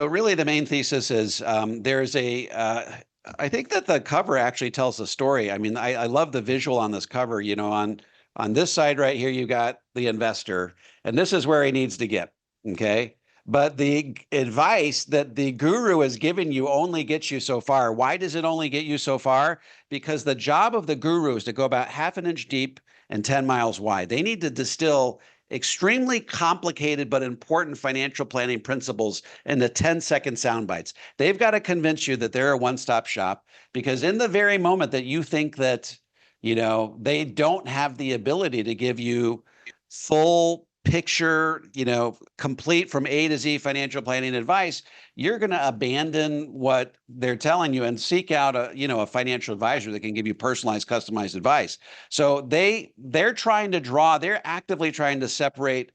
So really, the main thesis is there's I think that the cover actually tells the story. I mean, I love the visual on this cover. On this side right here, you got the investor, and this is where he needs to get. Okay. But the advice that the guru has given you only gets you so far. Why does it only get you so far? Because the job of the guru is to go about half an inch deep and 10 miles wide. They need to distill extremely complicated but important financial planning principles into 10-second sound bites. They've got to convince you that they're a one-stop shop because in the very moment that you think that, they don't have the ability to give you full picture, complete from A to Z financial planning advice, you're going to abandon what they're telling you and seek out a financial advisor that can give you personalized, customized advice. So they're actively trying to separate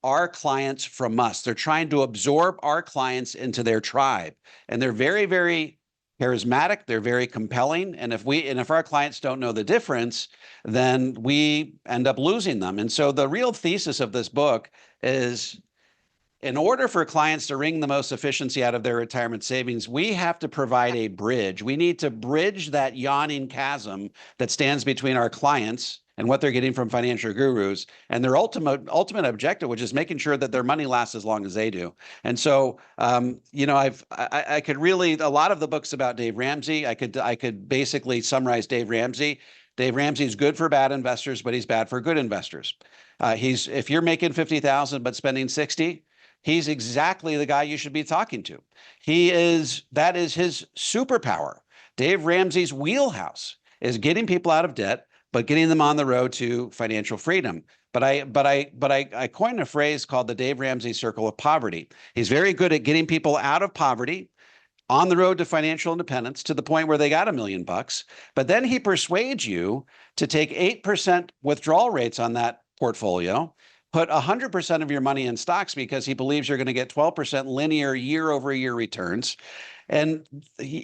our clients from us. They're trying to absorb our clients into their tribe. And they're very, very charismatic. They're very compelling. And if our clients don't know the difference, then we end up losing them. And so the real thesis of this book is in order for clients to wring the most efficiency out of their retirement savings, we have to provide a bridge. We need to bridge that yawning chasm that stands between our clients and what they're getting from financial gurus and their ultimate objective, which is making sure that their money lasts as long as they do. And so, I could really a lot of the books about Dave Ramsey. I could basically summarize Dave Ramsey. Dave Ramsey is good for bad investors, but he's bad for good investors. If you're making 50,000 but spending 60, he's exactly the guy you should be talking to. That is his superpower. Dave Ramsey's wheelhouse is getting people out of debt, but getting them on the road to financial freedom. But I coined a phrase called the Dave Ramsey circle of poverty. He's very good at getting people out of poverty on the road to financial independence to the point where they got $1 million. But then he persuades you to take 8% withdrawal rates on that portfolio, put 100% of your money in stocks because he believes you're going to get 12% linear year over year returns. And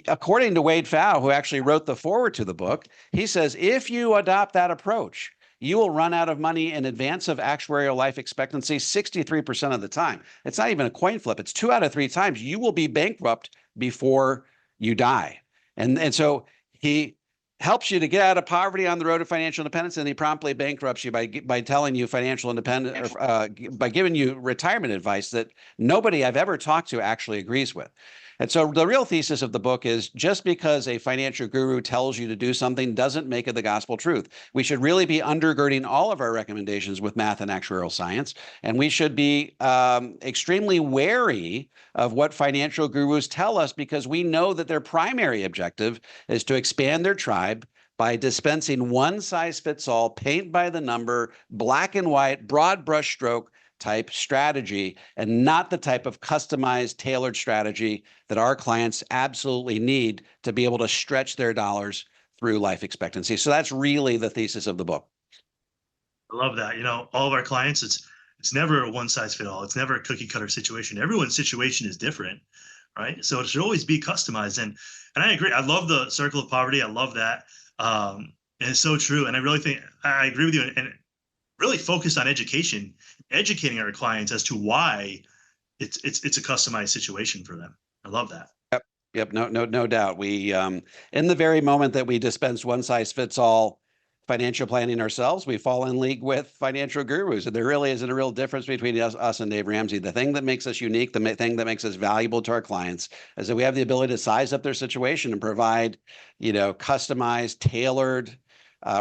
according to Wade Pfau, who actually wrote the foreword to the book, he says, if you adopt that approach, you will run out of money in advance of actuarial life expectancy 63% of the time. It's not even a coin flip. It's 2 out of 3 times you will be bankrupt before you die. And so he helps you to get out of poverty on the road to financial independence, and he promptly bankrupts you by telling you financial independence, by giving you retirement advice that nobody I've ever talked to actually agrees with. And so the real thesis of the book is just because a financial guru tells you to do something doesn't make it the gospel truth. We should really be undergirding all of our recommendations with math and actuarial science, and we should be extremely wary of what financial gurus tell us because we know that their primary objective is to expand their tribe by dispensing one-size-fits-all, paint by the number, black and white, broad brushstroke type strategy, and not the type of customized, tailored strategy that our clients absolutely need to be able to stretch their dollars through life expectancy. So that's really the thesis of the book. I love that. All of our clients, it's never a one size fit all. It's never a cookie cutter situation. Everyone's situation is different, right? So it should always be customized. And I agree. I love the circle of poverty. I love that. And it's so true. And I really think I agree with you. And really focus on educating our clients as to why it's a customized situation for them. I love that. Yep. No doubt. We, in the very moment that we dispense one size fits all financial planning ourselves, we fall in league with financial gurus. And there really isn't a real difference between us and Dave Ramsey. The thing that makes us unique, the thing that makes us valuable to our clients is that we have the ability to size up their situation and provide, customized, tailored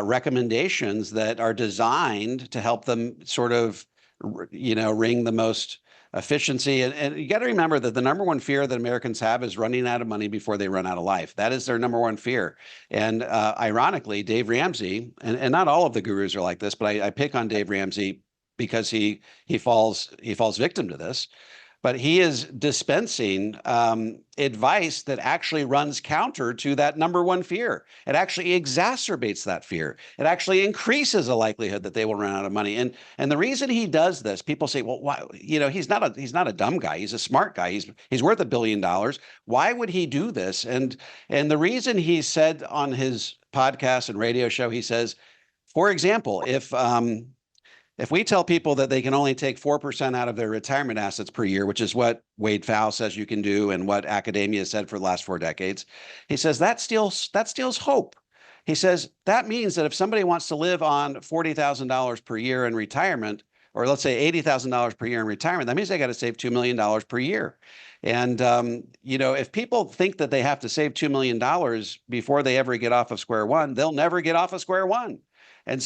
recommendations that are designed to help them sort of, wring the most efficiency. And you got to remember that the number one fear that Americans have is running out of money before they run out of life. That is their number one fear. And ironically, Dave Ramsey, and not all of the gurus are like this, but I pick on Dave Ramsey because he falls victim to this. But he is dispensing advice that actually runs counter to that number one fear. It actually exacerbates that fear. It actually increases the likelihood that they will run out of money. And the reason he does this, people say, well, why? He's not a dumb guy. He's a smart guy. He's worth $1 billion. Why would he do this? And the reason he said on his podcast and radio show, he says, for example, if we tell people that they can only take 4% out of their retirement assets per year, which is what Wade Pfau says you can do and what academia has said for the last 4 decades, he says that steals hope. He says that means that if somebody wants to live on $40,000 per year in retirement, or let's say $80,000 per year in retirement, that means they got to save $2 million per year. And, if people think that they have to save $2 million before they ever get off of square one, they'll never get off of square one. And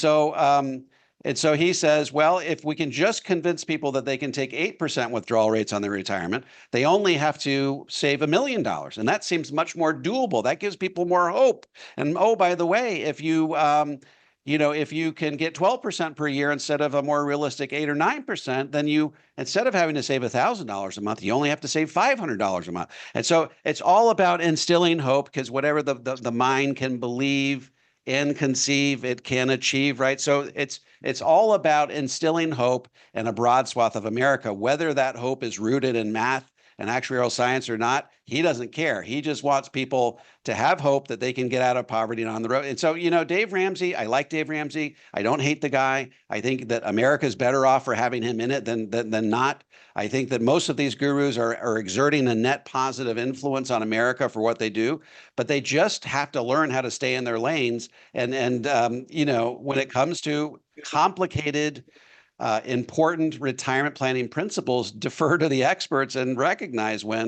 so he says, well, if we can just convince people that they can take 8% withdrawal rates on their retirement, they only have to save $1 million. And that seems much more doable. That gives people more hope. And oh, by the way, if you can get 12% per year instead of a more realistic 8 or 9%, then instead of having to save $1,000 a month, you only have to save $500 a month. And so it's all about instilling hope, because whatever the mind can believe and conceive, it can achieve, right? So it's all about instilling hope in a broad swath of America, whether that hope is rooted in math and actuarial science or not. He doesn't care. He just wants people to have hope that they can get out of poverty and on the road. And so, Dave Ramsey, I like Dave Ramsey. I don't hate the guy. I think that America's better off for having him in it than not. I think that most of these gurus are exerting a net positive influence on America for what they do, but they just have to learn how to stay in their lanes. And when it comes to complicated, important retirement planning principles, defer to the experts and recognize where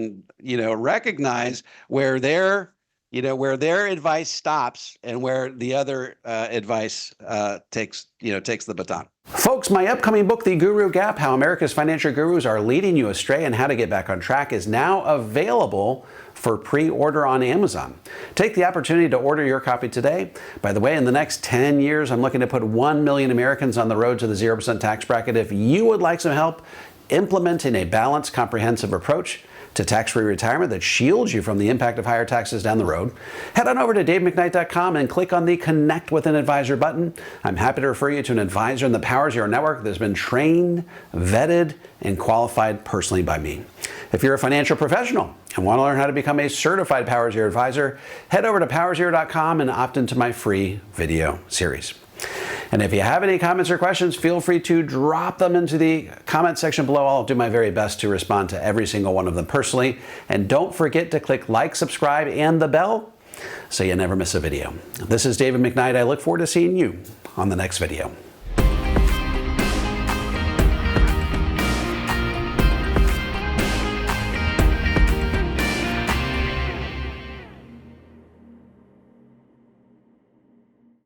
their advice stops and where the other advice takes the baton. Folks, my upcoming book, The Guru Gap: How America's Financial Gurus Are Leading You Astray and How to Get Back on Track, is now available for pre-order on Amazon. Take the opportunity to order your copy today. By the way, in the next 10 years, I'm looking to put 1 million Americans on the road to the 0% tax bracket. If you would like some help implementing a balanced, comprehensive approach to tax-free retirement that shields you from the impact of higher taxes down the road, head on over to davemcknight.com and click on the Connect with an Advisor button. I'm happy to refer you to an advisor in the Power Zero network that's been trained, vetted, and qualified personally by me. If you're a financial professional and want to learn how to become a certified Power Zero advisor, head over to powerzero.com and opt into my free video series. And if you have any comments or questions, feel free to drop them into the comment section below. I'll do my very best to respond to every single one of them personally. And don't forget to click like, subscribe, and the bell so you never miss a video. This is David McKnight. I look forward to seeing you on the next video.